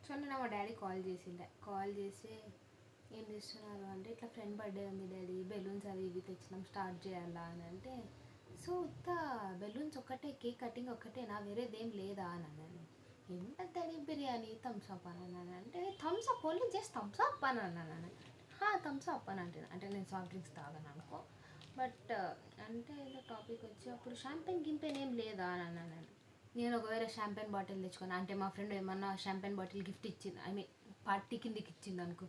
So నేను మా daddy call చేసిండే, కాల్ చేసి ఏం చేస్తున్నారు అంటే ఇట్లా ఫ్రెండ్ బర్త్డే ఉంది డాడీ, బెలూన్స్ అవి ఇవి తెచ్చినాం, స్టార్ట్ చేయాలా అని అంటే, సో ఉత్త బెలూన్స్ ఒక్కటే, కేక్ కటింగ్ ఒక్కటేనా, వేరేదేం లేదా అని అన్నాను. ఏముంటుంది డాడీ, బిర్యానీ, థమ్స్అప్ అని అన్నాను. అంటే థమ్స్అప్, ఓన్లీ జస్ట్ థమ్స్అప్ అని అన్నాను. థమ్స్అప్ అని అంటే నేను సాఫ్ట్ డ్రింక్స్ తాగను అనుకో, బట్ అంటే ఏదో టాపిక్ వచ్చి అప్పుడు షాంపెన్ గింపెన్ ఏం లేదా అని అన్నాను. నేను ఒకవేళ షాంపెన్ బాటిల్ తెచ్చుకున్నాను అంటే మా ఫ్రెండ్ ఏమన్నా షాంపెన్ బాటిల్ గిఫ్ట్ ఇచ్చింది, ఐ మీన్ పార్టీ కిందకి ఇచ్చింది అనుకో,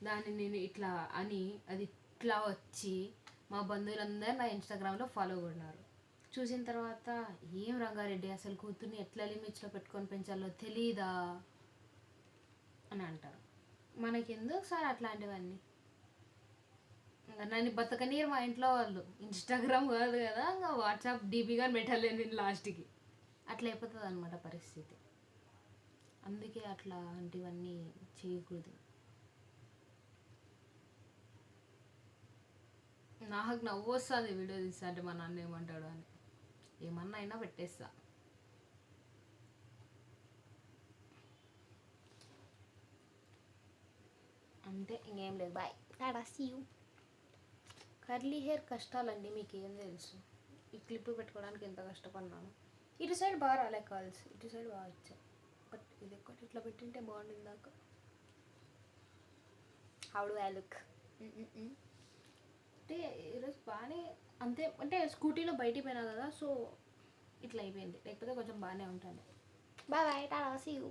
దాన్ని నేను ఇట్లా అని అది ఇట్లా వచ్చి మా బంధువులందరూ నా ఇన్స్టాగ్రామ్లో ఫాలో ఉన్నారు. చూసిన తర్వాత ఏం రంగారెడ్డి అసలు కూతుర్ని ఎట్లా లిమిట్స్లో పెట్టుకొని పెంచాలో తెలీదా అని అంటారు. మనకెందుకు సార్ అట్లాంటివన్నీ? నన్ను బతకనీరు మా ఇంట్లో వాళ్ళు, ఇన్స్టాగ్రామ్ కాదు కదా, ఇంకా వాట్సాప్ డీపీగా పెట్టలేను నేను లాస్ట్కి. అట్లా అయిపోతుంది అనమాట పరిస్థితి. అందుకే అట్లాంటివన్నీ చేయకూడదు. నాకు నవ్వు వస్తుంది వీడియో తీస్తా అంటే, మా నాన్న ఏమంటాడు అని. ఏమన్నా అయినా పెట్టేస్తా. అంతే, ఇంకేం లేదు. Bye, Tata, see you. Curly hair కష్టాలండి, మీకు ఏం తెలుసు. ఈ క్లిప్ పెట్టుకోవడానికి ఎంత కష్టపడినాను. ఇటు సైడ్ బాగా రాలే కాల్స్, ఇటు సైడ్ బాగా వచ్చాయి. బట్ ఇది ఒక్కటి ఇట్లా పెట్టింటే బాగుంటుంది. దాకా హౌ డు ఐ లుక్ అంటే ఈరోజు బాగానే, అంతే అంటే స్కూటీలో బయటికి పోయినా కదా, సో ఇట్లా అయిపోయింది. లేకపోతే కొంచెం బాగానే ఉంటుంది. Bye bye, Tata, see you.